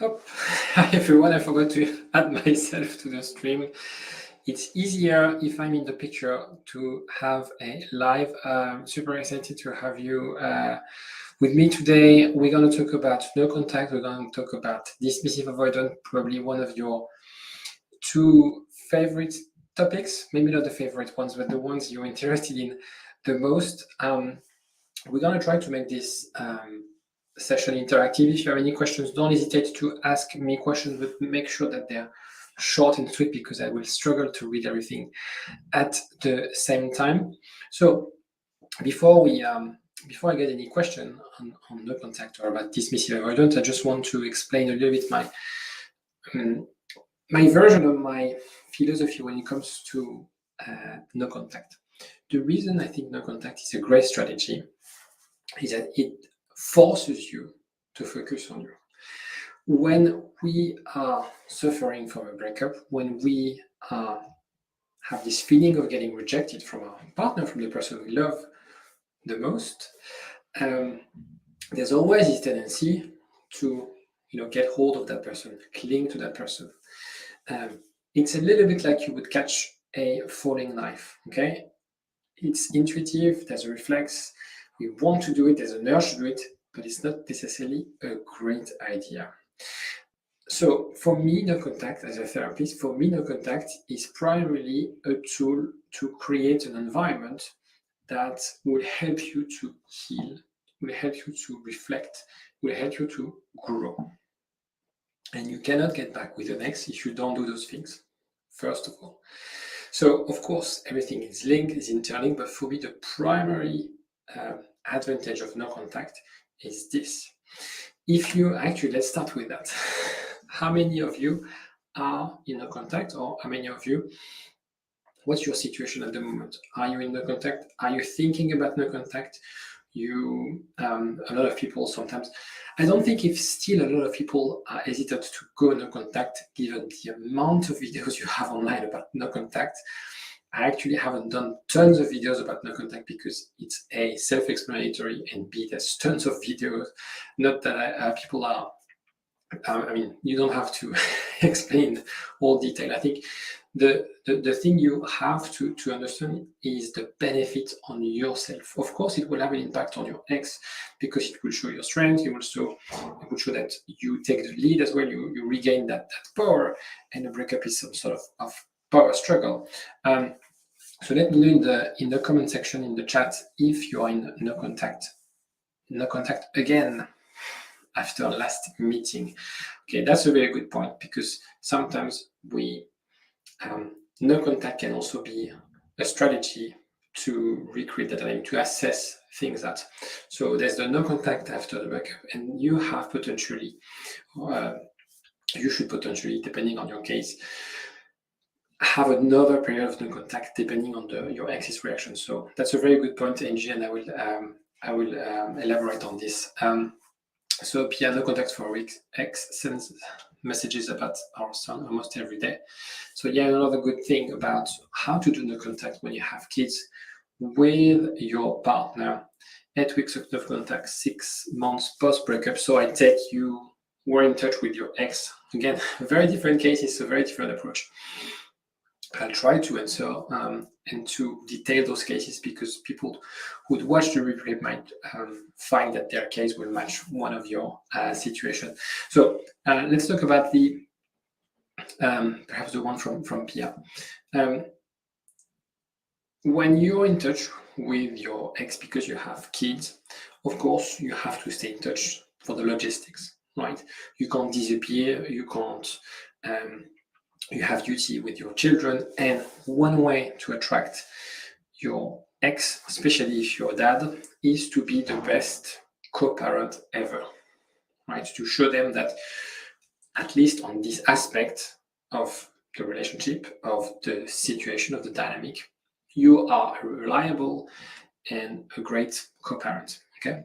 Oh, hi everyone, I forgot to add myself to the stream. It's easier if I'm in the picture to have a live. Super excited to have you with me today. We're going to talk about no contact. We're going to talk about dismissive avoidant, probably one of your two favorite topics. Maybe not the favorite ones, but the ones you're interested in the most. We're going to try to make this session interactive. If you have any questions, don't hesitate to ask me questions, but make sure that they're short and sweet because I will struggle to read everything at the same time. So before I get any question on no contact or about dismissive avoidance, I just want to explain a little bit my version of my philosophy when it comes to no contact. The reason I think no contact is a great strategy is that it forces you to focus on you. When we are suffering from a breakup, when we have this feeling of getting rejected from our partner, from the person we love the most, there's always this tendency to get hold of that person, cling to that person. It's a little bit like you would catch a falling knife, okay? It's intuitive, there's a reflex, we want to do it, there's an urge to do it, but it's not necessarily a great idea. So for me, no contact, as a therapist, for me, no contact is primarily a tool to create an environment that will help you to heal, will help you to reflect, will help you to grow. And you cannot get back with an ex if you don't do those things, first of all. So, of course, everything is linked, is interlinked, but for me, the primary advantage of no contact is this. If you let's start with that. How many of you are in no contact, or how many of you, what's your situation at the moment? Are you in no contact? Are you thinking about no contact? A lot of people sometimes, I don't think if still a lot of people are hesitant to go no contact given the amount of videos you have online about no contact. I actually haven't done tons of videos about no contact because it's A, self-explanatory, and B, there's tons of videos. Not that people are, you don't have to explain all detail. I think the thing you have to understand is the benefit on yourself. Of course, it will have an impact on your ex because it will show your strength. It will show that you take the lead as well. You regain that power, and the breakup is some sort of power struggle. So let me know in the comment section in the chat if you are in no contact again after last meeting. Okay, that's a very good point because sometimes no contact can also be a strategy to recreate that dynamic, to assess things that. So there's the no contact after the breakup, and you have potentially, you should potentially, depending on your case, have another period of no contact depending on your ex's reaction. So that's a very good point, Angie, and I will elaborate on this. So Pia, no contact for weeks. Ex sends messages about our son almost every day. So yeah, another good thing about how to do no contact when you have kids with your partner. 8 weeks of no contact, 6 months post breakup. So I take you were in touch with your ex. Again, very different cases, a very different approach. I'll try to answer and to detail those cases because people who'd watch the replay might find that their case will match one of your situation. So let's talk about the perhaps the one from Pia. When you're in touch with your ex because you have kids, of course you have to stay in touch for the logistics, right? You can't disappear, you can't you have duty with your children, and one way to attract your ex, especially if you're a dad, is to be the best co-parent ever, right? To show them that at least on this aspect of the relationship, of the situation, of the dynamic, you are a reliable and a great co-parent, okay?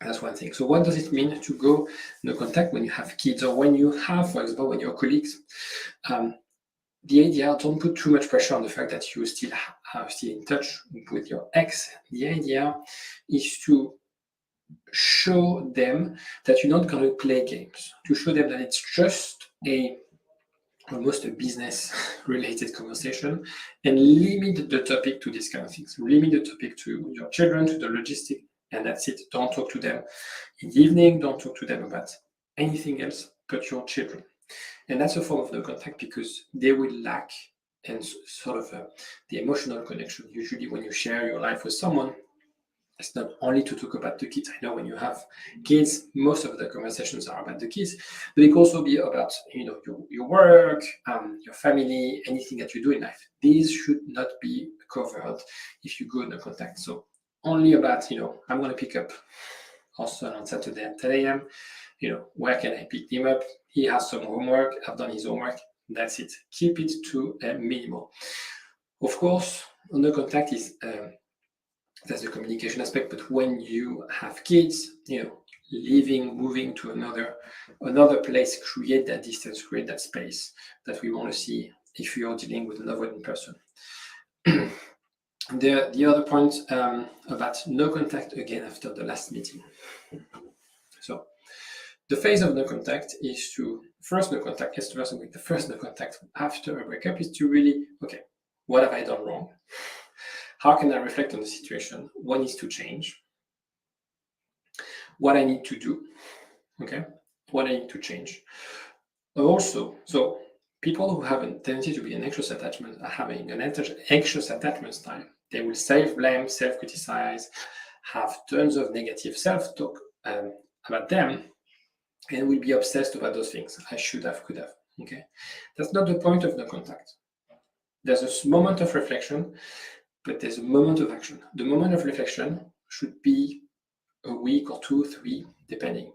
That's one thing. So what does it mean to go no contact when you have kids or when you have, for example, when you're colleagues? The idea, don't put too much pressure on the fact that you still are still in touch with your ex. The idea is to show them that you're not going to play games, to show them that it's just almost a business related conversation, and limit the topic to these kind of things. Limit the topic to your children, to the logistic, and that's it. Don't talk to them in the evening, don't talk to them about anything else but your children. And that's a form of no contact because they will lack and sort of the emotional connection. Usually when you share your life with someone, it's not only to talk about the kids. I know when you have kids, most of the conversations are about the kids, but it can also be about your work, your family, anything that you do in life. These should not be covered if you go no contact. So only about I'm going to pick up our son on Saturday at 10 a.m. Where can I pick him up? He has some homework. I've done his homework. That's it. Keep it to a minimal. Of course, no contact is that's the communication aspect. But when you have kids, leaving, moving to another place, create that distance, create that space that we want to see if you're dealing with an avoidant person. The other point about no contact again after the last meeting. So the phase of no contact is to first no contact, yes, the first no contact after a breakup is to really, okay, what have I done wrong? How can I reflect on the situation? What needs to change? What I need to do? Okay, what I need to change. Also, so people who have a tendency to be an anxious attachment are having an anxious attachment style. They will self-blame, self-criticize, have tons of negative self-talk about them, and will be obsessed about those things. I should have, could have. Okay, that's not the point of no contact. There's a moment of reflection, but there's a moment of action. The moment of reflection should be a week or 2, 3, depending.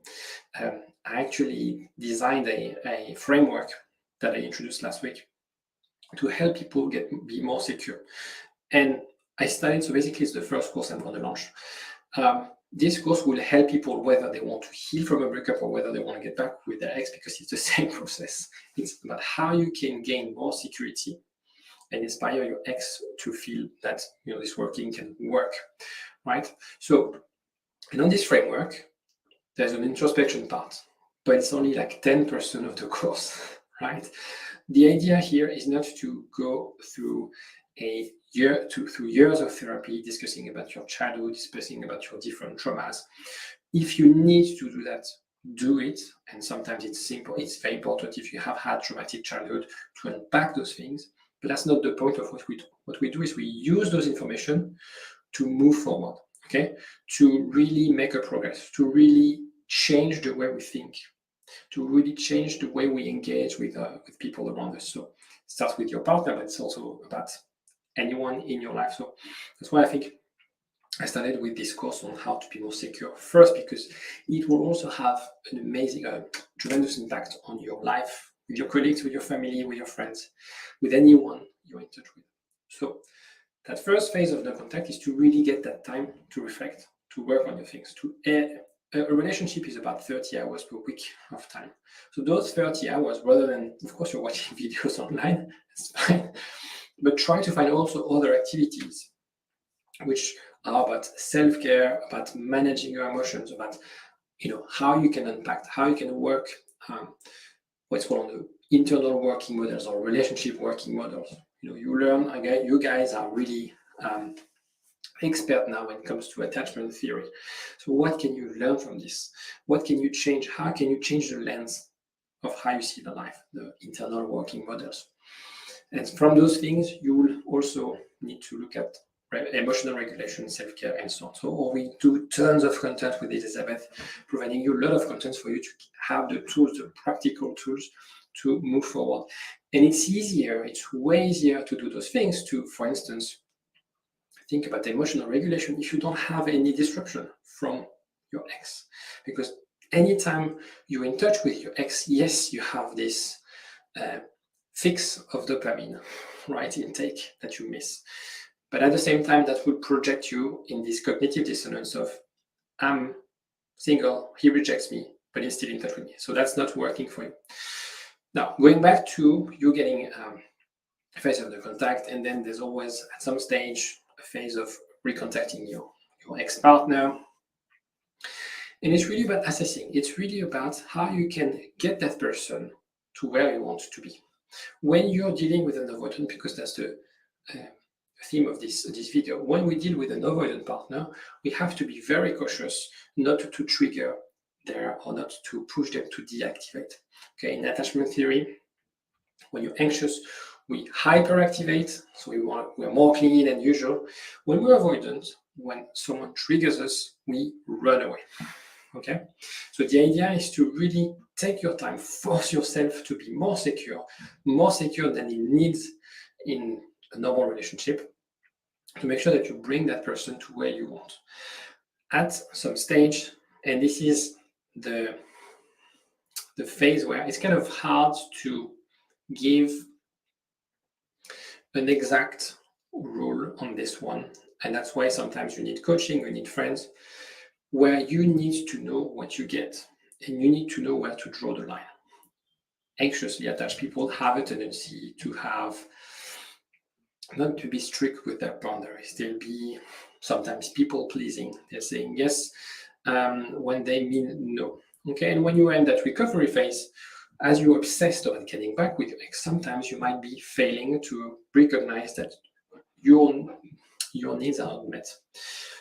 I actually designed a framework that I introduced last week to help people be more secure. And I started, so basically it's the first course I'm going to launch. This course will help people whether they want to heal from a breakup or whether they want to get back with their ex, because it's the same process. It's about how you can gain more security and inspire your ex to feel that this working can work, right? So, and on this framework, there's an introspection part, but it's only like 10% of the course, right? The idea here is not to go through through years of therapy, discussing about your childhood, discussing about your different traumas. If you need to do that, do it. And sometimes it's simple. It's very important if you have had traumatic childhood to unpack those things. But that's not the point of what we do. What we do is we use those information to move forward, okay? To really make a progress, to really change the way we think, to really change the way we engage with people around us. So it starts with your partner, but it's also about anyone in your life. So that's why I think I started with this course on how to be more secure. First, because it will also have an amazing, tremendous impact on your life, with your colleagues, with your family, with your friends, with anyone you're in touch with. So that first phase of no contact is to really get that time to reflect, to work on your things. A relationship is about 30 hours per week of time. So those 30 hours, rather than, of course, you're watching videos online, that's fine, but try to find also other activities which are about self-care, about managing your emotions, about how you can unpack, how you can work what's called the internal working models or relationship working models. You learn, again, you guys are really expert now when it comes to attachment theory. So what can you learn from this? What can you change? How can you change the lens of how you see the life, the internal working models? And from those things, you will also need to look at emotional regulation, self-care, and so on. So we do tons of content with Elizabeth, providing you a lot of content for you to have the tools, the practical tools to move forward. And it's way easier to do those things to, for instance, think about emotional regulation if you don't have any disruption from your ex. Because anytime you're in touch with your ex, yes, you have this fix of dopamine, right, intake that you miss. But at the same time, that will project you in this cognitive dissonance of, I'm single, he rejects me, but he's still in touch with me. So that's not working for you. Now, going back to you getting a phase of the contact, and then there's always at some stage a phase of recontacting your ex-partner. And it's really about assessing. It's really about how you can get that person to where you want to be. When you're dealing with an avoidant, because that's the theme of this video, when we deal with an avoidant partner, we have to be very cautious not to trigger there or not to push them to deactivate. Okay, in attachment theory, when you're anxious, we hyperactivate, so we're more clingy than usual. When we're avoidant, when someone triggers us, we run away. Okay, so the idea is to really take your time, force yourself to be more secure than it needs in a normal relationship, to make sure that you bring that person to where you want. At some stage, and this is the phase where it's kind of hard to give an exact rule on this one, and that's why sometimes you need coaching, you need friends, where you need to know what you get and you need to know where to draw the line. Anxiously attached people have a tendency to have not to be strict with their boundaries. They'll be sometimes people pleasing. They're saying yes when they mean no. Okay, and when you are in that recovery phase, as you're obsessed about getting back with your ex, sometimes you might be failing to recognize that your needs are not met.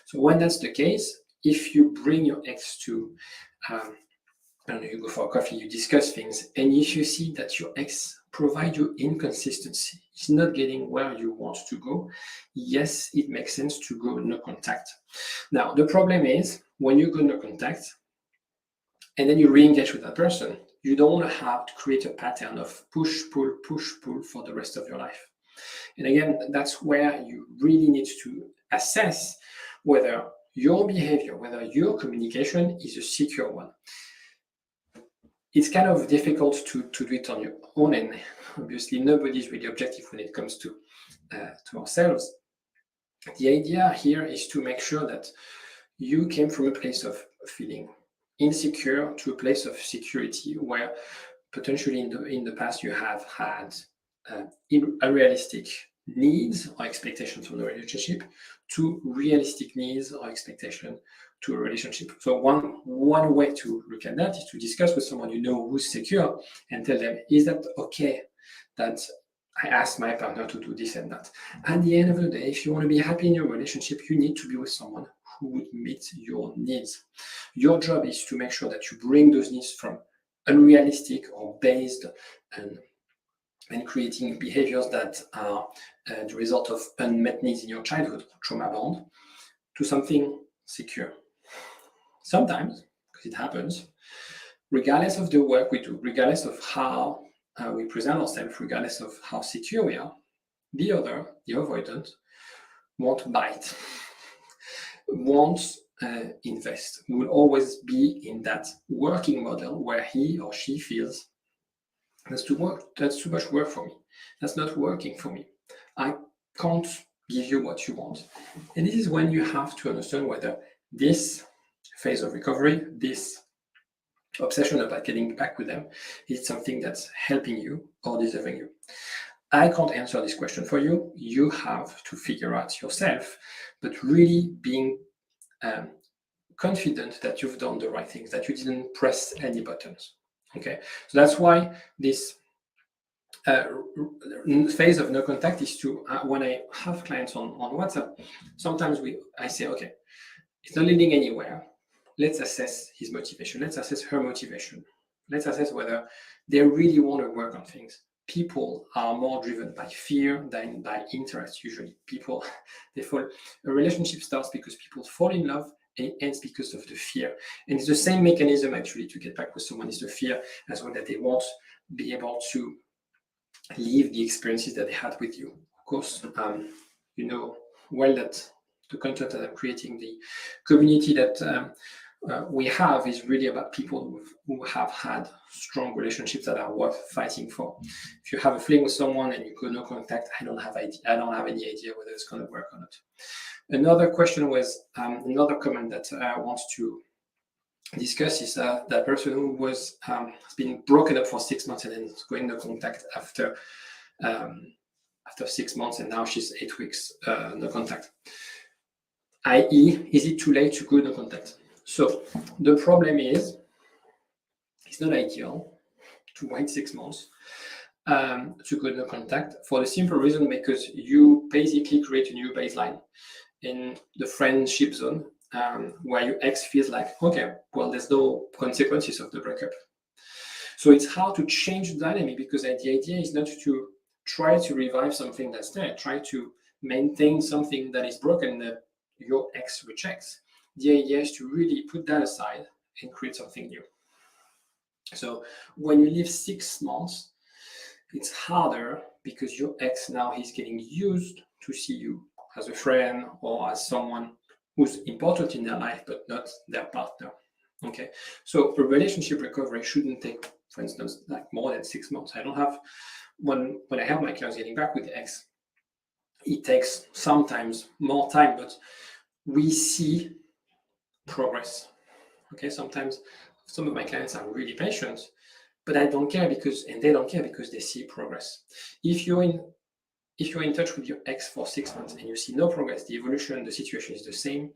So when that's the case, if you bring your ex to you go for a coffee, you discuss things, and if you see that your ex provide you inconsistency, is not getting where you want to go, yes, it makes sense to go no contact. Now, the problem is when you go no contact and then you re-engage with that person, you don't want to have to create a pattern of push, pull for the rest of your life. And again, that's where you really need to assess whether your behavior, whether your communication is a secure one. It's kind of difficult to do it on your own, and obviously nobody's really objective when it comes to ourselves. The idea here is to make sure that you came from a place of feeling insecure to a place of security, where potentially in the past you have had unrealistic needs or expectations from the relationship to realistic needs or expectation to a relationship. So one way to look at that is to discuss with someone you know who's secure and tell them, is that okay that I asked my partner to do this and that? At the end of the day, if you want to be happy in your relationship, you need to be with someone who would meet your needs. Your job is to make sure that you bring those needs from unrealistic or based and creating behaviors that are the result of unmet needs in your childhood, trauma bond, to something secure. Sometimes, because it happens, regardless of the work we do, regardless of how we present ourselves, regardless of how secure we are, the avoidant, won't bite, won't invest, will always be in that working model where he or she feels that's too much work for me. That's not working for me. I can't give you what you want. And this is when you have to understand whether this phase of recovery, this obsession about getting back with them, is something that's helping you or deserving you. I can't answer this question for you. You have to figure out yourself, but really being confident that you've done the right things, that you didn't press any buttons. Okay, so that's why this phase of no contact is to, when I have clients on WhatsApp, sometimes I say, okay, it's not leading anywhere. Let's assess his motivation. Let's assess her motivation. Let's assess whether they really want to work on things. People are more driven by fear than by interest. Usually a relationship starts because people fall in love, and it ends because of the fear. And it's the same mechanism actually to get back with someone, is the fear as well, that they won't be able to live the experiences that they had with you. Of course, you know well that the content that I'm creating, the community that we have, is really about people who have had strong relationships that are worth fighting for. If you have a fling with someone and you go no contact, I don't have any idea whether it's going to work or not. Another question was another comment that I want to discuss is that person who has been broken up for 6 months and then going no contact after 6 months, and now she's 8 weeks no contact. I.e., is it too late to go no contact? So the problem is, it's not ideal to wait 6 months to go no contact, for the simple reason because you basically create a new baseline in the friendship zone, where your ex feels like, okay, well, there's no consequences of the breakup. So it's hard to change the dynamic, because the idea is not to try to revive something that's there, try to maintain something that is broken that your ex rejects. The idea is to really put that aside and create something new. So when you live 6 months, it's harder because your ex now is getting used to see you as a friend or as someone who's important in their life, but not their partner. Okay, so a relationship recovery shouldn't take, for instance, like more than 6 months. I don't have, when I help my clients getting back with the ex, it takes sometimes more time, but we see progress. Okay, sometimes some of my clients are really patient, but I don't care and they don't care because they see progress. If you're in touch with your ex for 6 months and you see no progress, the evolution, the situation is the same,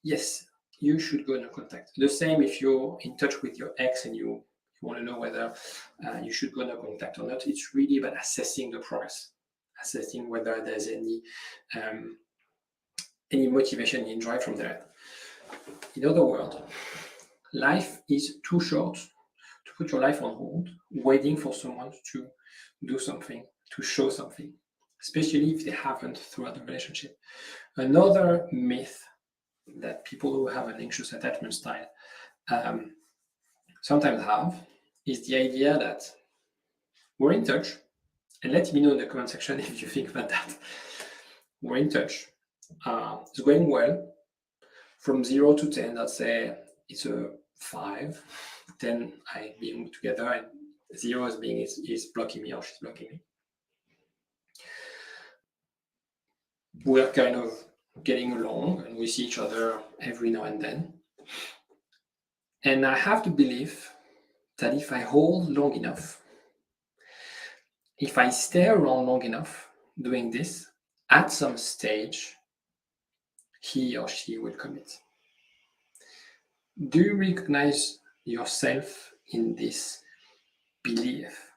yes, you should go no contact. The same if you're in touch with your ex and you want to know whether you should go no contact or not. It's really about assessing the progress, assessing whether there's any motivation, any drive from there. In other words, life is too short to put your life on hold, waiting for someone to do something, to show something, especially if they haven't throughout the relationship. Another myth that people who have an anxious attachment style sometimes have is the idea that we're in touch, and let me know in the comment section if you think about that. We're in touch, it's going well. From 0 to 10, let's say it's a 5. 10 I being together, and 0 is blocking me or she's blocking me. We're kind of getting along and we see each other every now and then. And I have to believe that if I hold long enough, if I stay around long enough doing this, at some stage, he or she will commit. Do you recognize yourself in this belief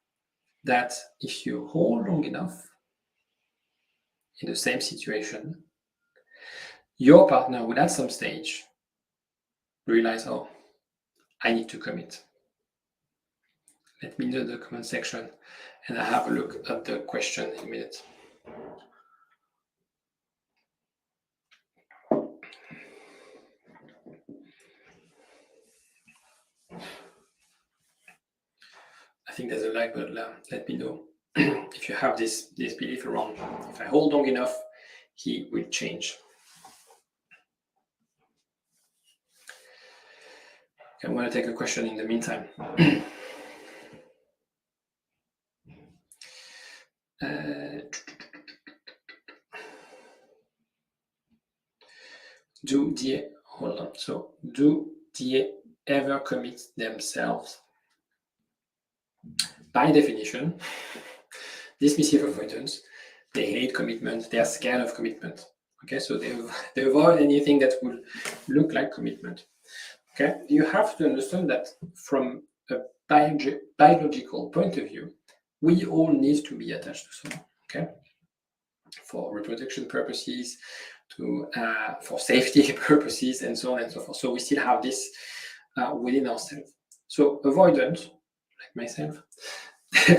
that if you hold long enough in the same situation, your partner will at some stage realize, oh, I need to commit? Let me know in the comment section and I'll have a look at the question in a minute. I think there's a like, but let me know if you have this belief around, if I hold long enough, he will change. I'm going to take a question in the meantime. Do they ever commit themselves? By definition, dismissive avoidance, they hate commitment, they are scared of commitment. Okay, so they avoid anything that will look like commitment. Okay, you have to understand that from a biological point of view, we all need to be attached to someone. Okay, for reproduction purposes, for safety purposes, and so on and so forth. So we still have this within ourselves. So avoidant, like myself,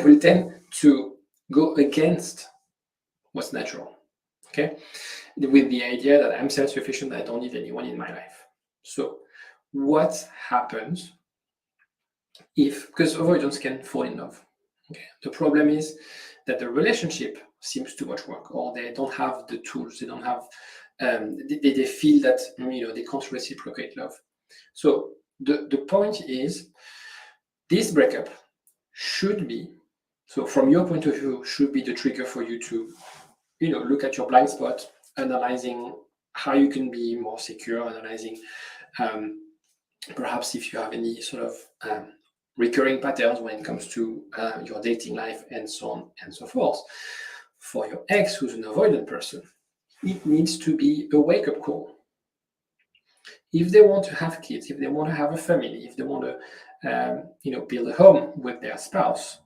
will tend to go against what's natural. Okay, with the idea that I'm self-sufficient, I don't need anyone in my life. So what happens if, because avoidance can fall in love. Okay, the problem is that the relationship seems too much work, or they don't have the tools, they don't have, they feel that they can't reciprocate love. So the point is, this breakup should be, so from your point of view, should be the trigger for you to look at your blind spot, analyzing how you can be more secure, analyzing perhaps if you have any sort of recurring patterns when it comes to your dating life and so on and so forth. For your ex, who's an avoidant person, it needs to be a wake-up call. If they want to have kids, if they want to have a family, if they want to build a home with their spouse,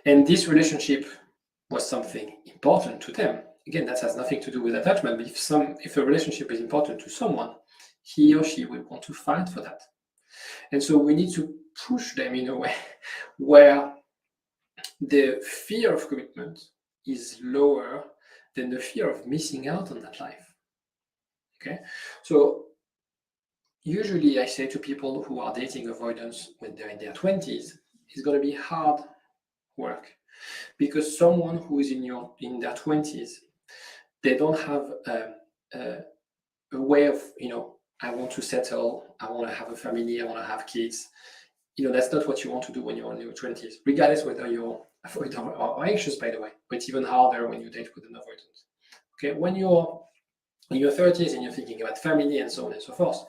and this relationship was something important to them, again, that has nothing to do with attachment, but if a relationship is important to someone, he or she will want to fight for that. And so we need to push them in a way where the fear of commitment is lower than the fear of missing out on that life. Okay, so usually I say to people who are dating avoidance when they're in their 20s, it's going to be hard work, because someone who is in their 20s, they don't have a way of, I want to settle, I want to have a family, I want to have kids. That's not what you want to do when you're in your 20s, regardless whether you're avoidant or anxious, by the way. But it's even harder when you date with an avoidant. Okay, when you're in your 30s and you're thinking about family and so on and so forth,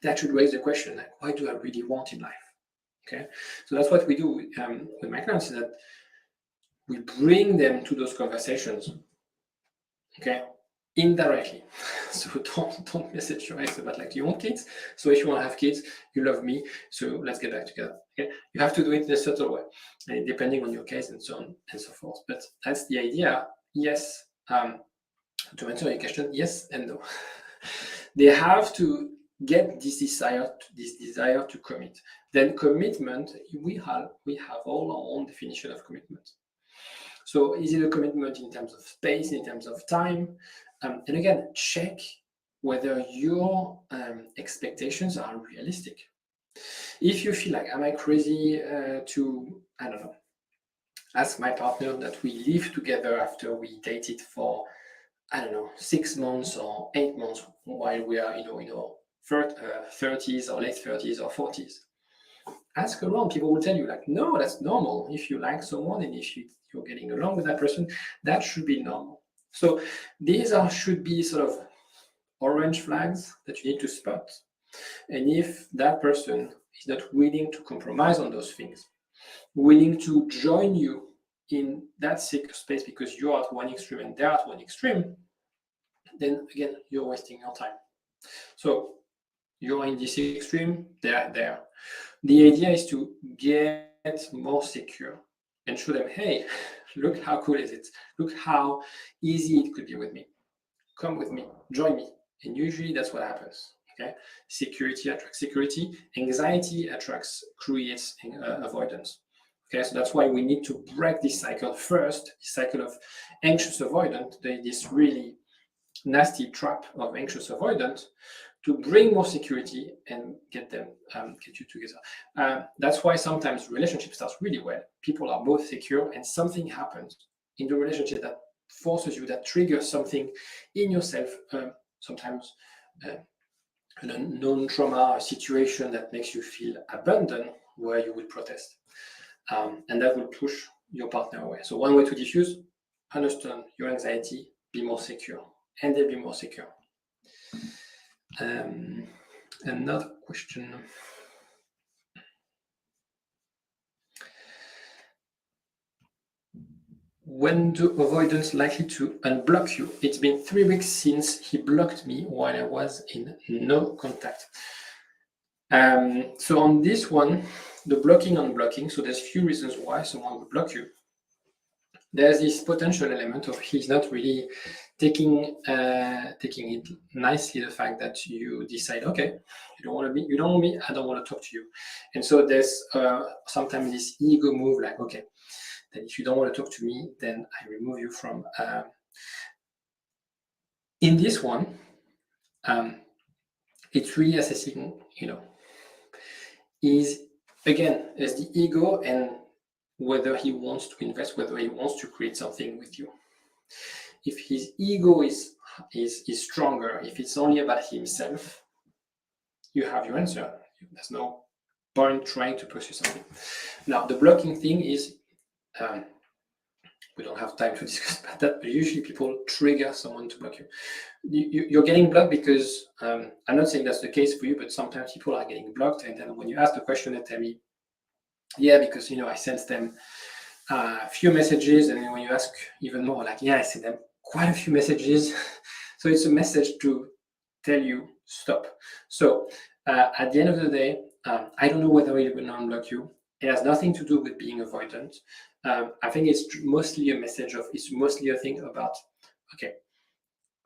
that should raise the question, like, what do I really want in life? Okay, so that's what we do with my clients, is that we bring them to those conversations, okay, indirectly. So don't message your ex about, like, do you want kids? So if you want to have kids, you love me, so let's get back together. Okay, you have to do it in a subtle way, depending on your case and so on and so forth. But that's the idea. Yes, to answer your question, yes and no. They have to get this desire to commit. Then commitment, we have all our own definition of commitment. So is it a commitment in terms of space, in terms of time? And again, check whether your expectations are realistic. If you feel like, am I crazy to, I don't know, ask my partner that we live together after we dated for, I don't know, 6 months or 8 months while we are, in our 30s or late 30s or 40s. Ask around. People will tell you, like, no, that's normal. If you like someone and if you're getting along with that person, that should be normal. So these should be sort of orange flags that you need to spot. And if that person is not willing to compromise on those things, willing to join you in that secure space because you're at one extreme and they're at one extreme, then again, you're wasting your time. So you're in this extreme, they're there. The idea is to get more secure and show them, hey, look how cool is it? Look how easy it could be with me. Come with me, join me. And usually that's what happens. Okay, security attracts security, anxiety creates avoidance. Okay, so that's why we need to break this cycle first, this cycle of anxious avoidant, this really nasty trap of anxious avoidant, to bring more security and get you together. That's why sometimes relationship starts really well. People are both secure and something happens in the relationship that forces you, that triggers something in yourself, sometimes a non-trauma situation that makes you feel abandoned, where you will protest. And that will push your partner away. So one way to diffuse, understand your anxiety, be more secure, and they'll be more secure. Another question. When do avoidance likely to unblock you? It's been 3 weeks since he blocked me while I was in no contact. So on this one, the blocking, unblocking, so there's few reasons why someone would block you. There's this potential element of he's not really taking it nicely, the fact that you decide, okay, you don't want me, I don't want to talk to you. And so there's sometimes this ego move, like, okay, then if you don't want to talk to me, then I remove you from. In this one, it's really assessing, is again, as the ego and whether he wants to invest, whether he wants to create something with you. If his ego is stronger, if it's only about himself, you have your answer. There's no point trying to pursue something. Now, the blocking thing is, we don't have time to discuss about that, but usually people trigger someone to block you. You're getting blocked because, I'm not saying that's the case for you, but sometimes people are getting blocked, and then when you ask the question, they tell me, yeah, because I sent them a few messages, and then when you ask even more, like, yeah, I sent them quite a few messages. So it's a message to tell you stop. So at the end of the day, I don't know whether it will unblock you. It has nothing to do with being avoidant. I think it's mostly a message of, it's mostly a thing about, okay,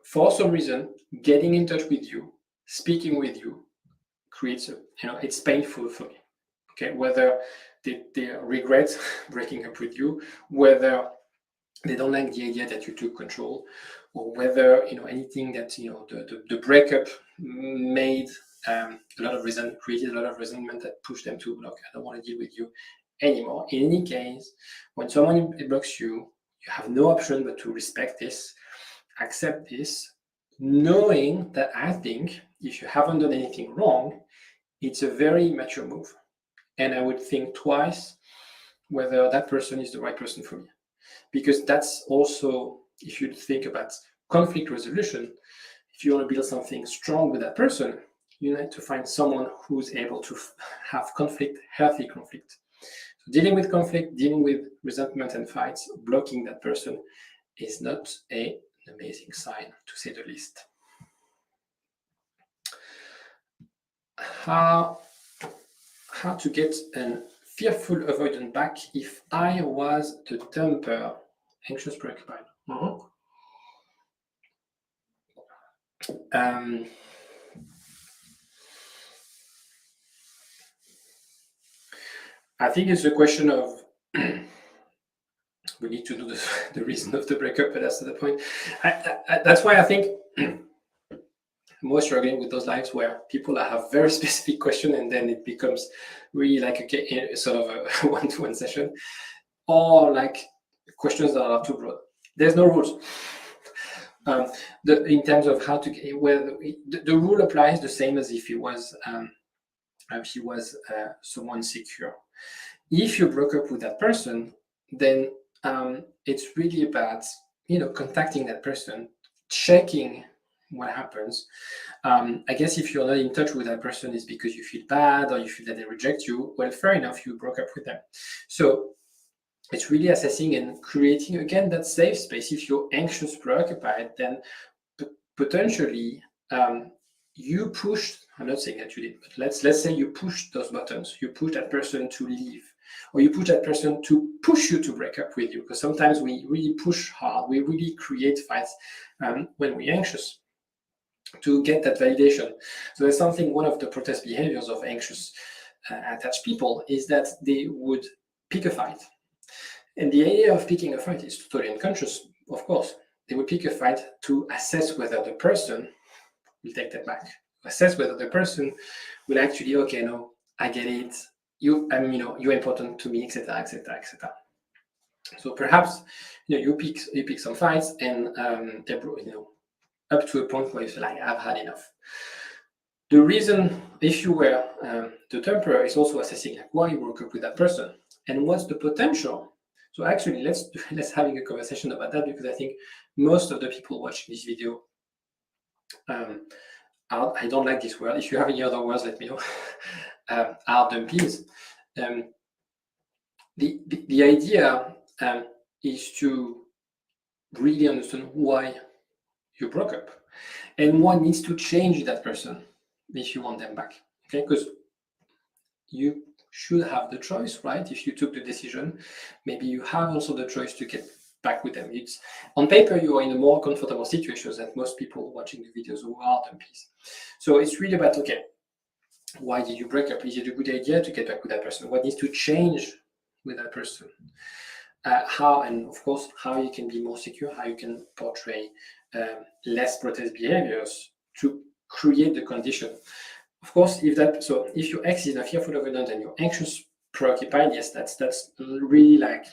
for some reason, getting in touch with you, speaking with you, creates a, it's painful for me. Okay, whether they regret breaking up with you, whether they don't like the idea that you took control, or whether anything that the breakup made a lot of created a lot of resentment that pushed them to, look, I don't want to deal with you anymore. In any case, when someone blocks you, you have no option but to respect this, accept this, knowing that I think if you haven't done anything wrong, it's a very mature move. And I would think twice whether that person is the right person for me. Because that's also, if you think about conflict resolution, if you want to build something strong with that person, you need to find someone who's able to have conflict, healthy conflict. So dealing with conflict, dealing with resentment and fights, blocking that person is not an amazing sign, to say the least. How to get a fearful avoidant back if I was the dumper, anxious, preoccupied. I think it's a question of we need to know the reason of the breakup, but that's the point. That's why I think I'm more struggling with those lives where people have very specific question and then it becomes really like a sort of a one-to-one session, or like questions that are too broad. There's no rules. In terms of how to the rule applies the same as if he was someone secure. If you broke up with that person, then it's really about contacting that person, checking what happens. I guess if you're not in touch with that person, it's because you feel bad or you feel that they reject you. Well, fair enough, you broke up with them. So it's really assessing and creating again that safe space. If you're anxious, preoccupied, then potentially you pushed. I'm not saying that you did, but let's say you pushed those buttons. You push that person to leave, or you push that person to push you to break up with you. Because sometimes we really push hard. We really create fights when we're anxious to get that validation. So there's something. One of the protest behaviors of anxious attached people is that they would pick a fight. And the idea of picking a fight is totally unconscious, of course. They would pick a fight to assess whether the person will take that back. Assess whether the person will actually, okay, no, I get it. You're important to me, etc., etc., etc. So perhaps you pick some fights, and up to a point where you feel like I've had enough. The reason, if you were the temper, is also assessing like why you broke up with that person and what's the potential. So actually, let's having a conversation about that, because I think most of the people watching this video, I don't like this word. If you have any other words, let me know. Are dumpies. The idea is to really understand why you broke up and what needs to change in that person if you want them back. Okay, because you should have the choice, right? If you took the decision, maybe you have also the choice to get back with them. It's on paper you are in a more comfortable situation than most people watching the videos who are dumpies. So it's really about, okay, why did you break up? Is it a good idea to get back with that person? What needs to change with that person? How, and of course, how you can be more secure, how you can portray less protest behaviors to create the condition. Of course, if your ex is a fearful avoidant and you're anxious, preoccupied, yes, that's really like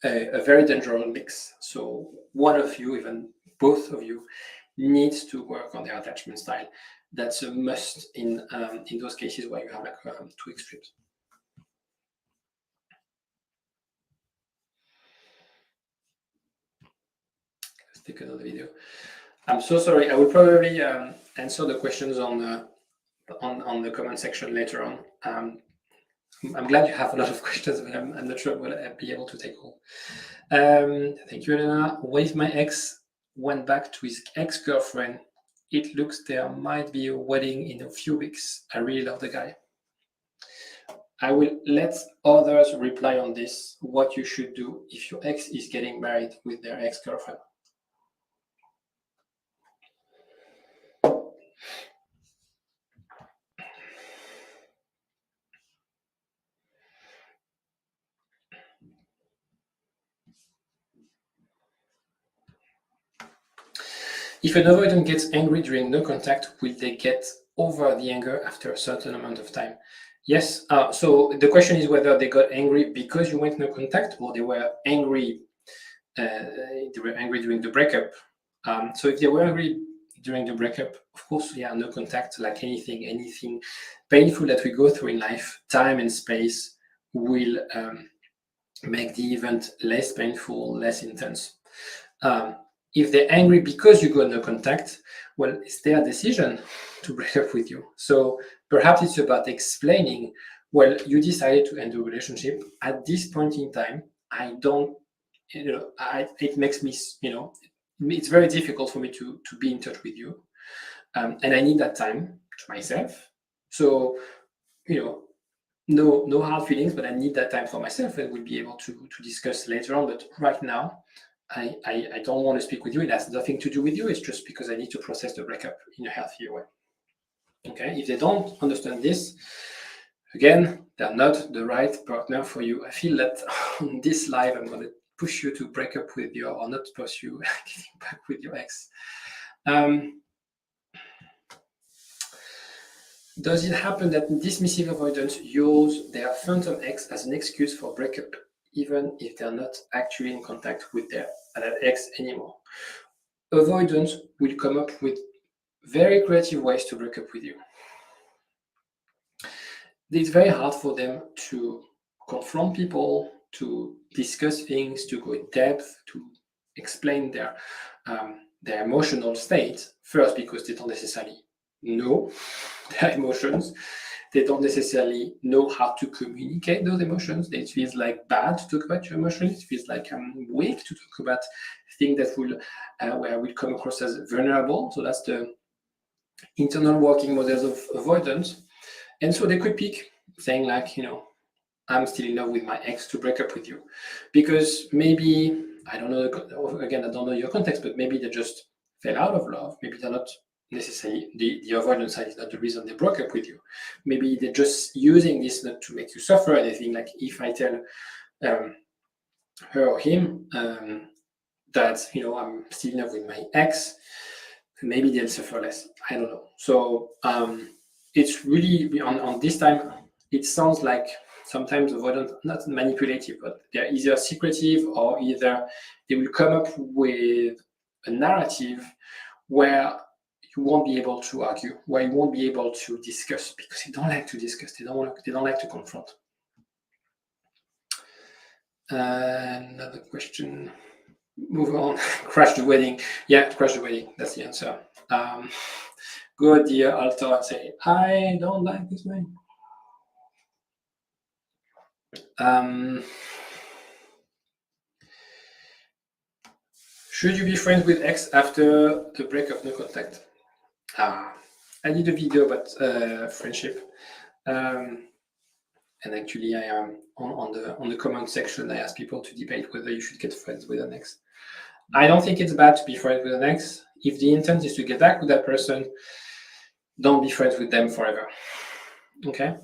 a very dangerous mix. So one of you, even both of you, needs to work on their attachment style. That's a must in those cases where you have like two extremes. Let's take another video. I'm so sorry. I will probably answer the questions on the comment section later on. I'm glad you have a lot of questions, but I'm not sure will I be able to take all. Thank you, Elena. What if my ex went back to his ex-girlfriend it looks there might be a wedding in a few weeks. I really love the guy. I will let others reply on this, what you should do if your ex is getting married with their ex-girlfriend. If an avoidant gets angry during no contact, will they get over the anger after a certain amount of time? Yes. So the question is whether they got angry because you went no contact, or they were angry. During the breakup. So if they were angry during the breakup, of course, yeah, no contact. Like anything painful that we go through in life, time and space will make the event less painful, less intense. If they're angry because you got no contact, well, it's their decision to break up with you. So perhaps it's about explaining, well, you decided to end the relationship. At this point in time, I don't, it makes me, it's very difficult for me to be in touch with you. And I need that time to myself. So, no hard feelings, but I need that time for myself, and we'll be able to discuss later on. But right now, I don't want to speak with you. It has nothing to do with you. It's just because I need to process the breakup in a healthier way. Okay? If they don't understand this, again, they're not the right partner for you. I feel that on this live, I'm going to push you to break up with your, or not pursue getting back with your ex. Does it happen that dismissive avoidants use their phantom ex as an excuse for breakup, even if they're not actually in contact with their ex anymore? Avoidants will come up with very creative ways to break up with you. It's very hard for them to confront people, to discuss things, to go in depth, to explain their emotional state, first because they don't necessarily know their emotions. They don't necessarily know how to communicate those emotions. It feels like bad to talk about your emotions. It feels like I'm weak to talk about things that will where we come across as vulnerable. So that's the internal working models of avoidance. And so they could pick saying like, I'm still in love with my ex to break up with you. Because maybe, I don't know, again, I don't know your context, but maybe they just fell out of love. Maybe they're not necessarily, the avoidance side is not the reason they broke up with you. Maybe they're just using this not to make you suffer. They think like, if I tell her or him that, I'm still in love with my ex, maybe they'll suffer less. I don't know. So it's really, on this time, it sounds like sometimes avoidant, not manipulative, but they're either secretive, or either they will come up with a narrative where you won't be able to argue, where you won't be able to discuss, because they don't like to discuss. They don't like to confront. Another question. Move on. Crash the wedding. Yeah, crash the wedding. That's the answer. Go at the altar and say, I don't like this way. Should you be friends with ex after the break of no contact? I did a video about friendship. And actually, I am on the comment section. I ask people to debate whether you should get friends with an ex. I don't think it's bad to be friends with an ex. If the intent is to get back with that person, don't be friends with them forever. Okay.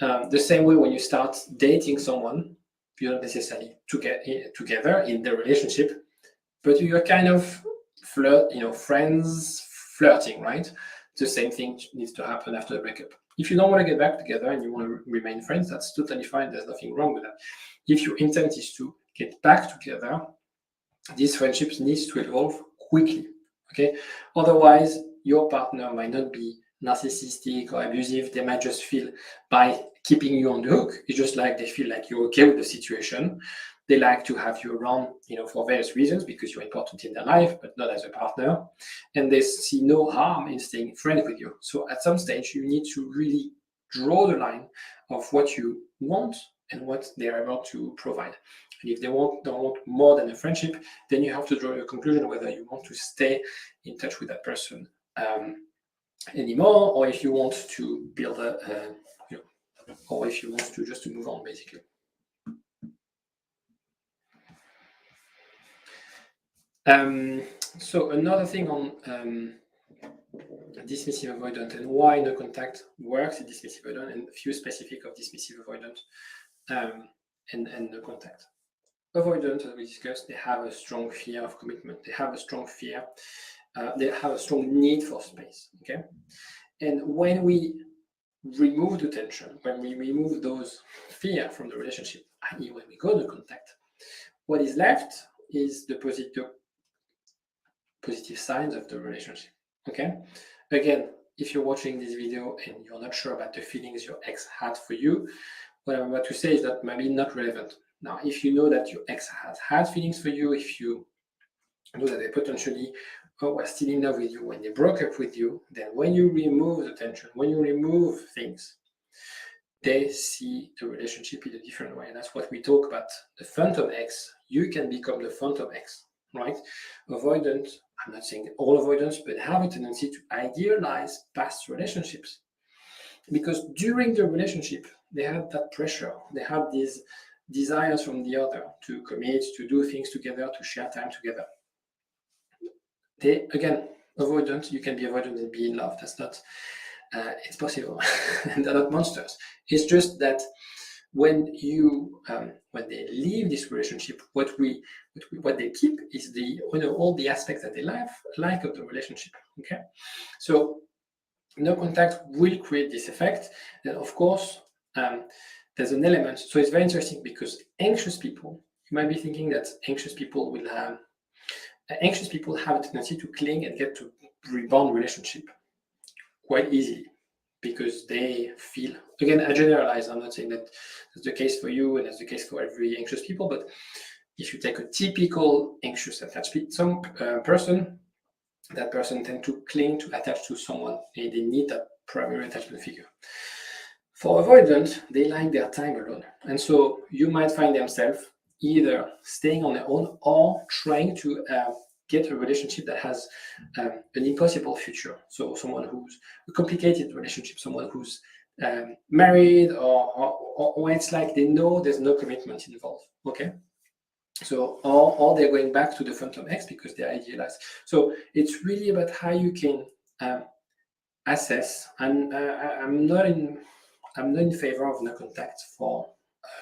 The same way when you start dating someone, you're not necessarily together in the relationship, but you're kind of friends flirting, right? The same thing needs to happen after the breakup. If you don't want to get back together and you want to remain friends, that's totally fine. There's nothing wrong with that. If your intent is to get back together, these friendships needs to evolve quickly. Okay. Otherwise, your partner might not be narcissistic or abusive. They might just feel, by keeping you on the hook, it's just like they feel like you're okay with the situation. They like to have you around, for various reasons, because you're important in their life, but not as a partner. And they see no harm in staying friends with you. So at some stage, you need to really draw the line of what you want and what they are able to provide. And if they don't want more than a friendship, then you have to draw your conclusion whether you want to stay in touch with that person anymore, or if you want to build or if you want to just to move on, basically. So another thing on dismissive avoidant and why no contact works in dismissive avoidant, and a few specific of dismissive avoidant and no contact. Avoidant, as we discussed, they have a strong fear of commitment. They have a strong fear. They have a strong need for space. Okay, and when we remove the tension, when we remove those fear from the relationship, i.e., when we go to contact, what is left is the positive signs of the relationship. Okay, again, if you're watching this video and you're not sure about the feelings your ex had for you, what I'm about to say is that maybe not relevant. Now, if you know that your ex has had feelings for you, if you know that they potentially were still in love with you when they broke up with you, then when you remove the tension, when you remove things, they see the relationship in a different way. And that's what we talk about. The phantom ex, you can become the phantom ex, right? Avoidant, I'm not saying all avoidants, but have a tendency to idealize past relationships. Because during the relationship, they have that pressure. They have these desires from the other to commit, to do things together, to share time together. They, again, avoidant, you can be avoidant and be in love. That's not, it's possible. And they're not monsters. It's just that when they leave this relationship, what they keep is all the aspects that they like of the relationship. Okay, so no contact will create this effect. And of course, there's an element. So it's very interesting because anxious people, you might be thinking that anxious people have a tendency to cling and get to rebound relationship quite easily because they feel, again, I generalize, I'm not saying that that's the case for you and that's the case for every anxious people, but if you take a typical anxious attached person, that person tends to cling, to attach to someone, and they need that primary attachment figure. For avoidant, they like their time alone. And so you might find themselves either staying on their own or trying to get a relationship that has an impossible future. So someone who's a complicated relationship, someone who's married, or it's like they know there's no commitment involved. Okay. So, or they're going back to the phantom ex because they idealize. So it's really about how you can assess. And I'm not in favor of no contact for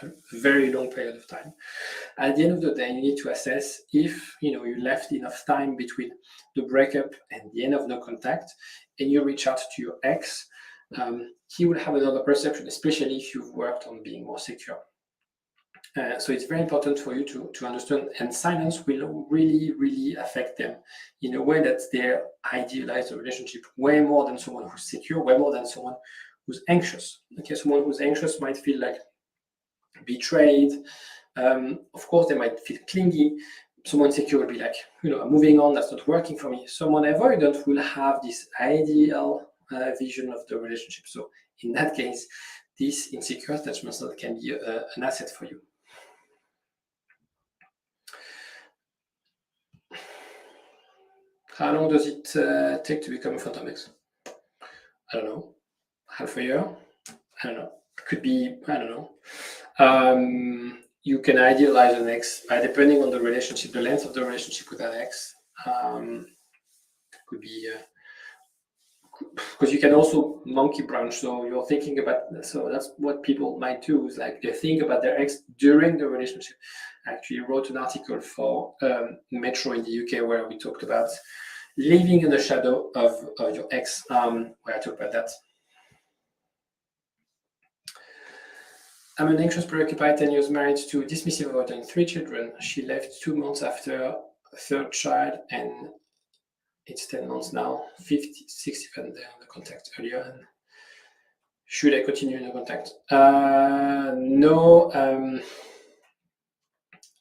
a very long period of time. At the end of the day, you need to assess if you left enough time between the breakup and the end of no contact, and you reach out to your ex. He will have another perception, especially if you've worked on being more secure. So it's very important for you to understand, and silence will really, really affect them in a way that they idealize the relationship way more than someone who's secure, way more than someone who's anxious. Okay, someone who's anxious might feel like betrayed. Of course, they might feel clingy. Someone secure will be like, I'm moving on, that's not working for me. Someone avoidant will have this ideal vision of the relationship. So in that case, this insecure attachment style can be an asset for you. How long does it take to become a phantom ex? I don't know. Half a year? I don't know. It could be, I don't know. You can idealize an ex depending on the relationship, the length of the relationship with that ex. Could be, because you can also monkey branch. So you're thinking about, so that's what people might do, is like they think about their ex during the relationship. I actually wrote an article for Metro in the UK where we talked about living in the shadow of your ex, where I talk about that. I'm an anxious, preoccupied, 10 years married to dismissive avoidant, 3 children. She left 2 months after a 3rd child, and it's 10 months now, 56 even there in the contact earlier. And should I continue in the contact? No.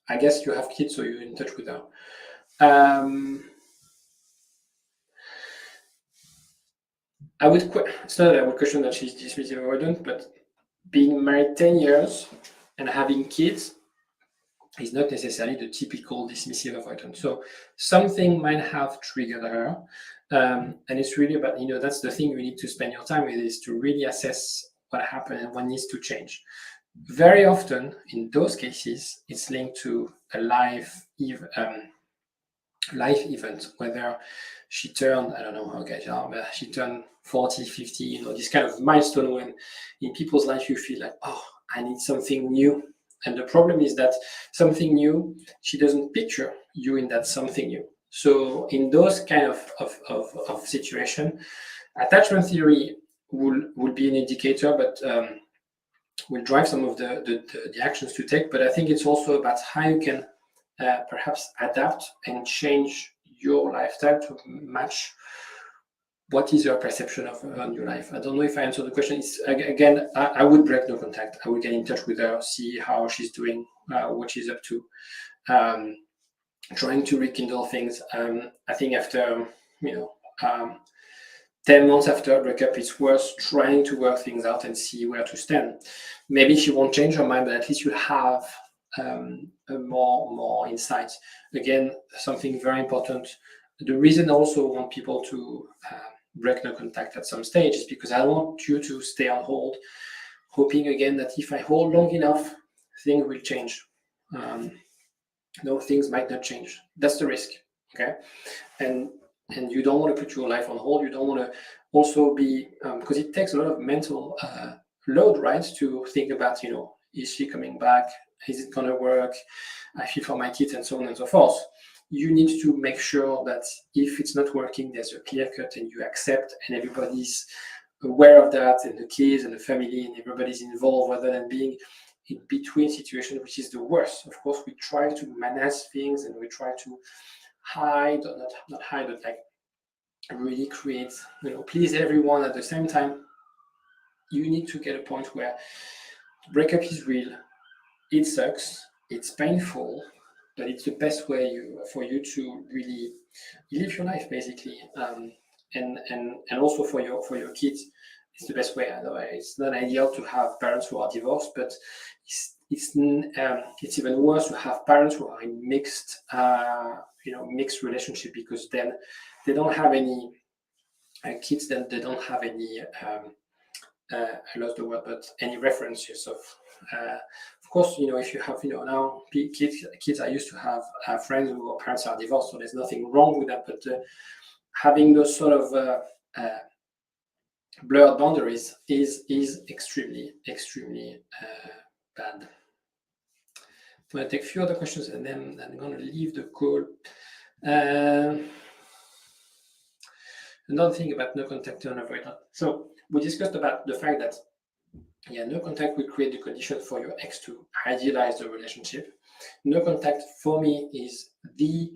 I guess you have kids, so you're in touch with her. It's not that I would question that she's dismissive avoidant, but being married 10 years and having kids, is not necessarily the typical dismissive avoidant. So something might have triggered her. And it's really about, that's the thing you need to spend your time with, is to really assess what happened and what needs to change. Very often in those cases, it's linked to a life event, whether she turned, I don't know how guys are, but she turned 40, 50, this kind of milestone when in people's life you feel like, oh, I need something new. And the problem is that something new, she doesn't picture you in that something new. So in those kind of situation, attachment theory will be an indicator, but will drive some of the actions to take. But I think it's also about how you can perhaps adapt and change your lifestyle to match what is your perception of your life. I don't know if I answered the question. It's, again, I would break no contact. I would get in touch with her, see how she's doing, what she's up to, trying to rekindle things. I think after 10 months after a breakup, it's worth trying to work things out and see where to stand. Maybe she won't change her mind, but at least you have more insight. Again, something very important. The reason I also want people to break no contact at some stage is because I want you to stay on hold, hoping again that if I hold long enough, things will change. No, things might not change. That's the risk. Okay, and you don't want to put your life on hold. You don't want to also be because it takes a lot of mental load, right? To think about, is she coming back? Is it going to work? I feel for my kids and so on and so forth. You need to make sure that if it's not working, there's a clear cut and you accept, and everybody's aware of that, and the kids and the family and everybody's involved, rather than being in between situation, which is the worst. Of course, we try to manage things and we try to hide, or not hide, but like really create, please everyone at the same time. You need to get a point where breakup is real. It sucks. It's painful, but it's the best way for you to really live your life, basically, and also for your kids. It's the best way. I know it's not ideal to have parents who are divorced, but it's even worse to have parents who are in mixed relationship, because then they don't have any kids. Then they don't have any. I lost the word, but any references of course, if you have, now kids are used to have friends whose parents are divorced, so there's nothing wrong with that. But having those sort of blurred boundaries is extremely bad. I'm going to take a few other questions and then I'm going to leave the call. Another thing about no contact and avoidant. So we discussed about the fact that no contact will create the condition for your ex to idealize the relationship. No contact for me is the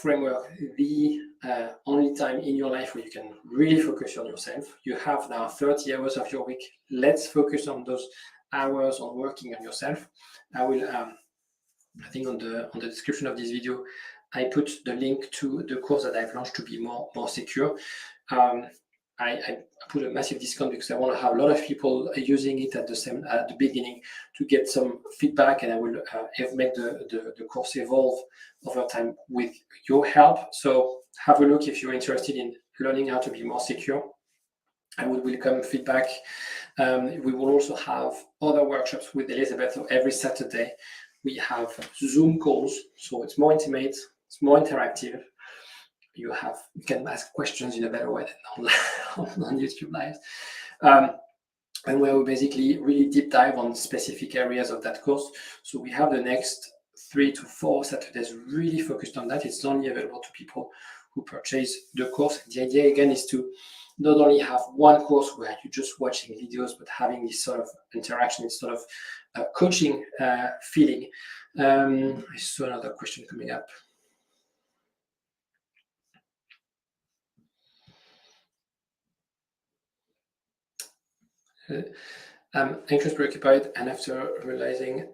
framework, the only time in your life where you can really focus on yourself. You have now 30 hours of your week. Let's focus on those hours on working on yourself. I will, I think on the description of this video, I put the link to the course that I've launched to be more secure. I put a massive discount because I want to have a lot of people using it at the beginning to get some feedback, and I will make the course evolve over time with your help. So have a look if you're interested in learning how to be more secure. I would welcome feedback. We will also have other workshops with Elizabeth. So every Saturday we have Zoom calls, so it's more intimate, it's more interactive. You can ask questions in a better way than on YouTube Live. And where we basically really deep dive on specific areas of that course. So we have the next 3 to 4 Saturdays really focused on that. It's only available to people who purchase the course. The idea again is to not only have one course where you're just watching videos, but having this sort of interaction, this sort of coaching feeling. I saw another question coming up. I'm anxious, preoccupied, and after realizing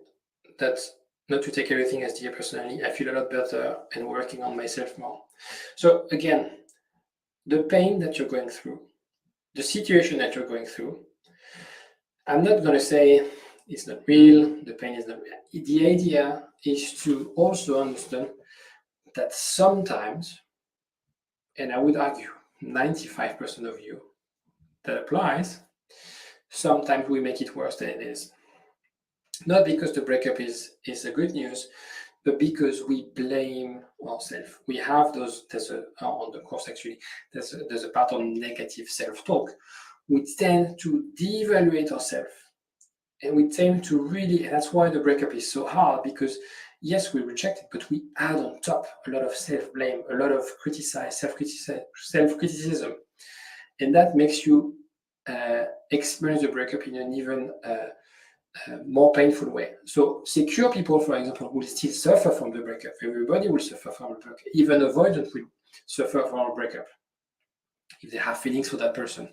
that not to take everything as dear personally, I feel a lot better and working on myself more. So again, the pain that you're going through, the situation that you're going through, I'm not going to say it's not real, the pain is not real. The idea is to also understand that sometimes, and I would argue 95% of you that applies, sometimes we make it worse than it is. Not because the breakup is a good news, but because we blame ourselves. We have those, on the course actually, there's a part on negative self-talk. We tend to devaluate ourselves. And we tend to really, and that's why the breakup is so hard, because yes, we reject it, but we add on top a lot of self-blame, a lot of self-criticism. And that makes you experience the breakup in an even more painful way. So secure people, for example, will still suffer from the breakup. Everybody will suffer from the breakup. Even avoidant will suffer from a breakup if they have feelings for that person.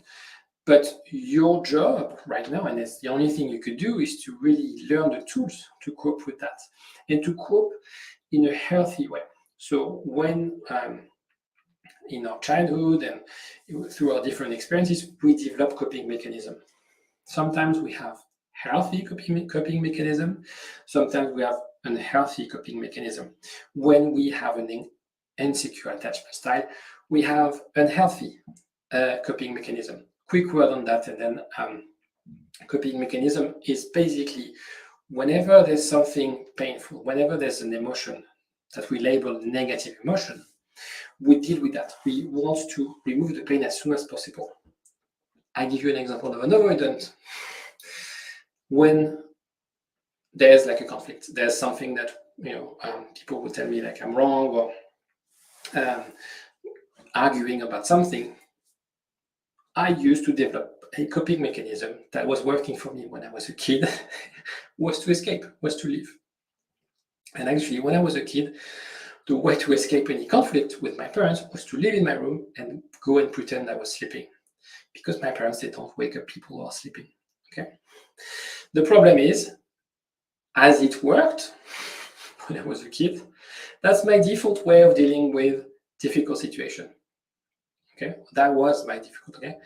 But your job right now, and it's the only thing you could do, is to really learn the tools to cope with that and to cope in a healthy way. So when in our childhood and through our different experiences, we develop coping mechanism. Sometimes we have healthy coping mechanism. Sometimes we have unhealthy coping mechanism. When we have an insecure attachment style, we have unhealthy coping mechanism. Quick word on that, and then coping mechanism is basically whenever there's something painful, whenever there's an emotion that we label negative emotion, we deal with that. We want to remove the pain as soon as possible. I give you an example of an avoidant. When there's like a conflict, there's something that people will tell me like I'm wrong, or arguing about something, I used to develop a coping mechanism that was working for me when I was a kid, was to escape, was to leave. And actually, when I was a kid, the way to escape any conflict with my parents was to live in my room and go and pretend I was sleeping. Because my parents, they don't wake up people who are sleeping, okay? The problem is, as it worked when I was a kid, that's my default way of dealing with difficult situation. Okay, that was my difficult. Okay,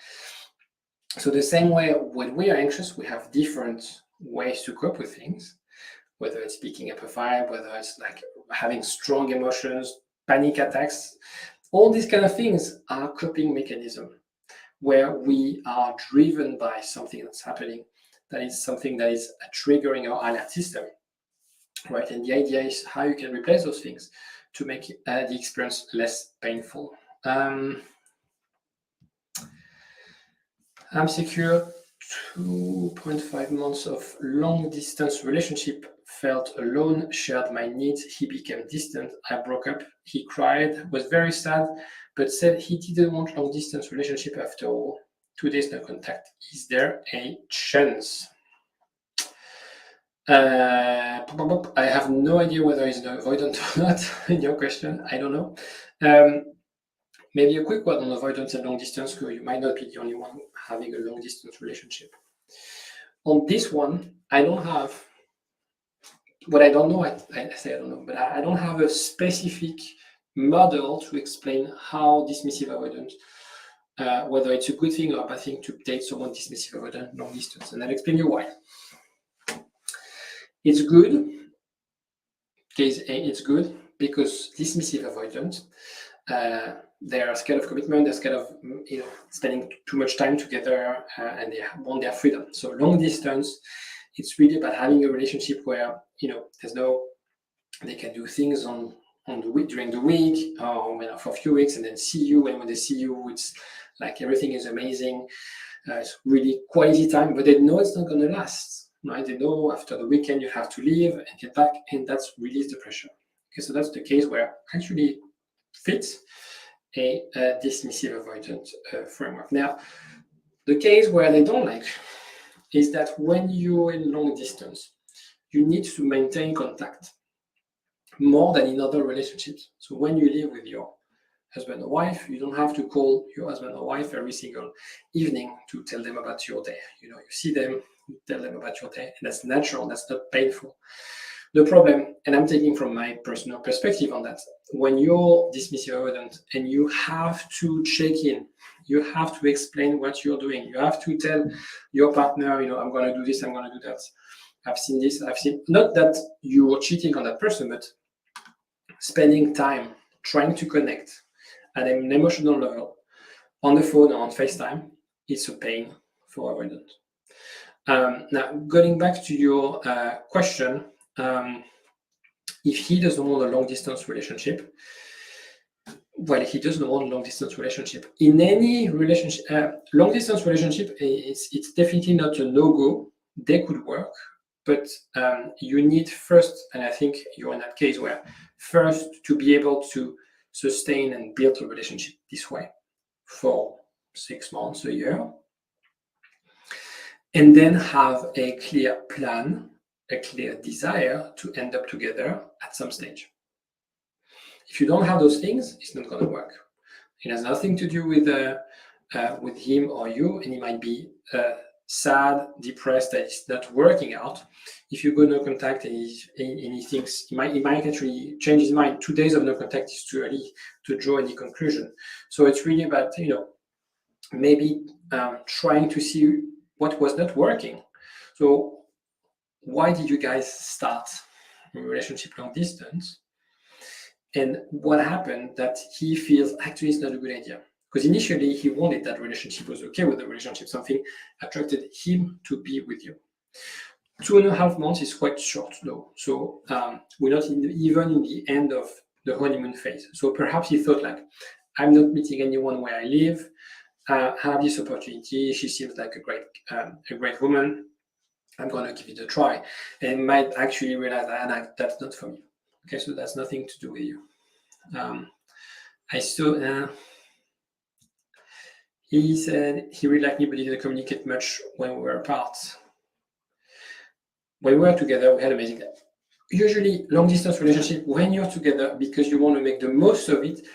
so the same way when we are anxious, we have different ways to cope with things, whether it's picking up a fight, whether it's like having strong emotions, panic attacks. All these kind of things are coping mechanism where we are driven by something that's happening, that is something that is triggering our alert system, right? And the idea is how you can replace those things to make the experience less painful. I'm secure. 2.5 months of long-distance relationship, felt alone, shared my needs. He became distant. I broke up. He cried, was very sad, but said he didn't want long-distance relationship after all. 2 days no contact. Is there a chance? I have no idea whether he's an avoidant or not in your question. I don't know. Maybe a quick word on avoidance and long distance, because you might not be the only one having a long distance relationship. On this one, I don't have, what I don't know, I say I don't know, but I don't have a specific model to explain how dismissive avoidance, whether it's a good thing or a bad thing to date someone dismissive avoidant long distance. And I'll explain you why. It's good. It's good because dismissive avoidance, they are scared of commitment, they're scared of spending too much time together, and they want their freedom. So long distance, it's really about having a relationship where there's no, they can do things on the week, during the week, or for a few weeks, and then see you. And when they see you, it's like everything is amazing. It's really quality time, but they know it's not going to last. Right? They know after the weekend you have to leave and get back, and that's release the pressure. Okay, so that's the case where actually fits a dismissive avoidant framework. Now, the case where they don't like is that when you're in long distance, you need to maintain contact more than in other relationships. So when you live with your husband or wife, you don't have to call your husband or wife every single evening to tell them about your day. You see them, you tell them about your day, and that's natural, that's not painful. The problem, and I'm taking from my personal perspective on that, when you're dismissive avoidant and you have to check in, you have to explain what you're doing, you have to tell your partner, I'm going to do this, I'm going to do that. I've seen this. I've seen, not that you are cheating on that person, but spending time trying to connect at an emotional level on the phone or on FaceTime, it's a pain for avoidant. Now, going back to your question, if he doesn't want a long distance relationship, well, he doesn't want a long distance relationship. In any relationship, long distance relationship, it's definitely not a no-go. They could work, but you need first, and I think you're in that case where first to be able to sustain and build a relationship this way for 6 months, a year, and then have a clear plan, a clear desire to end up together at some stage. If you don't have those things, it's not going to work. It has nothing to do with him or you, and he might be sad, depressed that it's not working out. If you go no contact and he thinks he might actually change his mind. 2 days of no contact is too early to draw any conclusion. So it's really about maybe trying to see what was not working. So why did you guys start a relationship long distance? And what happened that he feels actually it's not a good idea? Because initially he wanted that relationship, was okay with the relationship, something attracted him to be with you. 2.5 months is quite short though. So we're not even in the end of the honeymoon phase. So perhaps he thought like, I'm not meeting anyone where I live. I have this opportunity. She seems like a great woman. I'm going to give it a try. And might actually realize that's not for me. Okay, so that's nothing to do with you. I saw he said he really liked me, but he didn't communicate much when we were apart. When we were together, we had amazing time. Usually, long distance relationship, when you're together, because you want to make the most of it,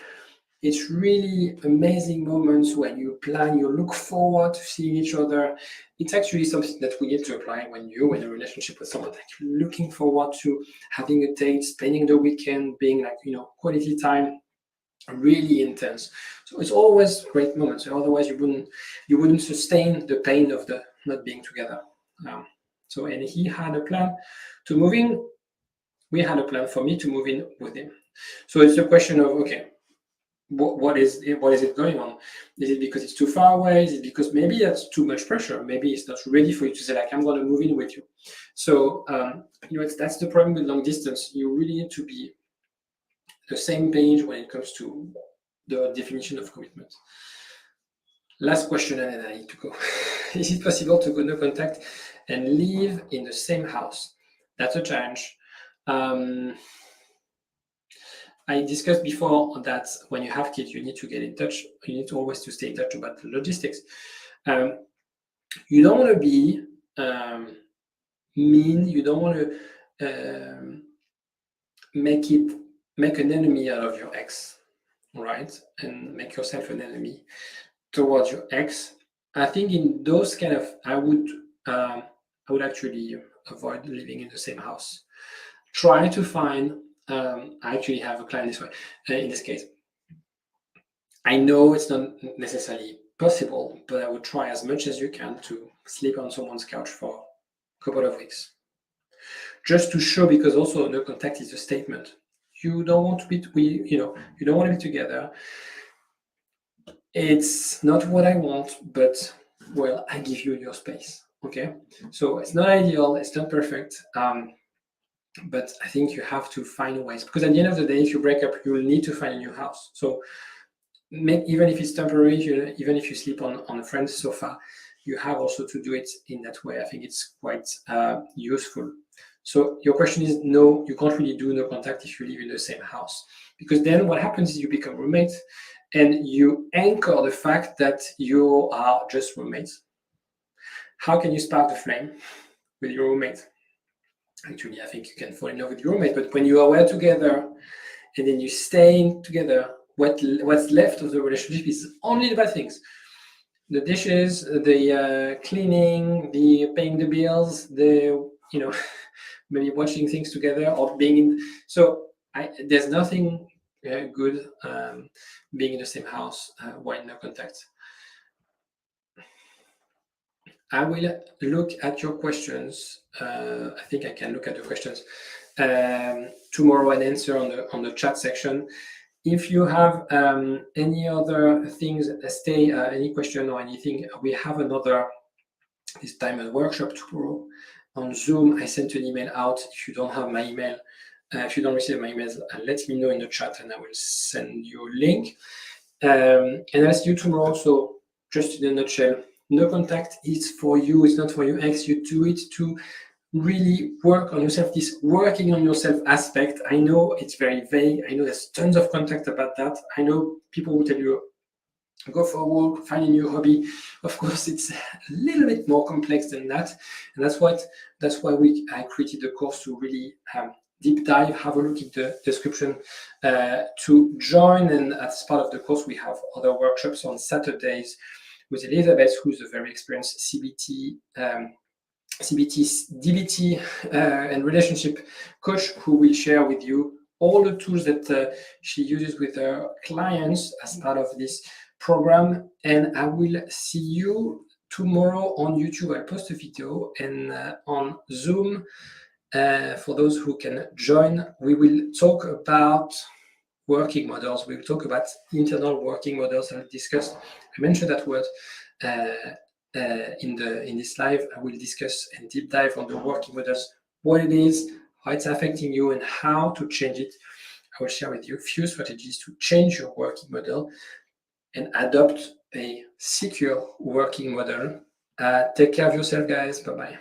it's really amazing moments when you plan, you look forward to seeing each other. It's actually something that we need to apply when you're in a relationship with someone, like looking forward to having a date, spending the weekend, being like, quality time, really intense. So it's always great moments. Otherwise, you wouldn't sustain the pain of the not being together. And he had a plan to move in. We had a plan for me to move in with him. So it's a question of, okay, what is it going on? Is it because it's too far away? Is it because maybe that's too much pressure? Maybe it's not ready for you to say like, I'm going to move in with you. So that's the problem with long distance. You really need to be the same page when it comes to the definition of commitment. Last question, and then I need to go. Is it possible to go no contact and live in the same house? That's a challenge. I discussed before that when you have kids, you need to get in touch. You need to always to stay in touch about the logistics. You don't want to be mean. You don't want to make an enemy out of your ex, right? And make yourself an enemy towards your ex. I think in those kind of, I would actually avoid living in the same house. Try to find. I actually have a client this way. In this case, I know it's not necessarily possible, but I would try as much as you can to sleep on someone's couch for a couple of weeks, just to show. Because also no contact is a statement. You don't want to be. You don't want to be together. It's not what I want, but well, I give you your space. Okay, so it's not ideal. It's not perfect. But I think you have to find ways, because at the end of the day, if you break up, you will need to find a new house. So even if it's temporary, even if you sleep on a friend's sofa, you have also to do it in that way. I think it's quite useful. So your question is, no, you can't really do no contact if you live in the same house, because then what happens is you become roommates and you anchor the fact that you are just roommates. How can you spark the flame with your roommate? Actually, I think you can fall in love with your roommate, but when you are together and then you stay together, what's left of the relationship is only the bad things. The dishes, the cleaning, the paying the bills, maybe watching things together or being in. So there's nothing good being in the same house while no contact. I will look at your questions. I think I can look at the questions tomorrow and answer on the chat section. If you have any other things, any question or anything, we have another, this time, a workshop tomorrow on Zoom. I sent an email out. If you don't have my email, if you don't receive my emails, let me know in the chat and I will send you a link. And I'll see you tomorrow. So just in a nutshell, no contact is for you, it's not for your ex. You do it to really work on yourself, this working on yourself aspect. I know it's very vague. I know there's tons of content about that. I know people will tell you, go for a walk, find a new hobby. Of course, it's a little bit more complex than that. And that's why I created the course to really deep dive, have a look at the description to join. And as part of the course, we have other workshops on Saturdays with Elizabeth, who's a very experienced CBT, DBT and relationship coach, who will share with you all the tools that she uses with her clients as part of this program. And I will see you tomorrow on YouTube. I'll post a video, and on Zoom, for those who can join, we will talk about working models. We'll talk about internal working models. I mentioned that word in this live. I will discuss and deep dive on the working models, what it is, how it's affecting you, and how to change it. I will share with you a few strategies to change your working model and adopt a secure working model. Take care of yourself, guys. Bye-bye.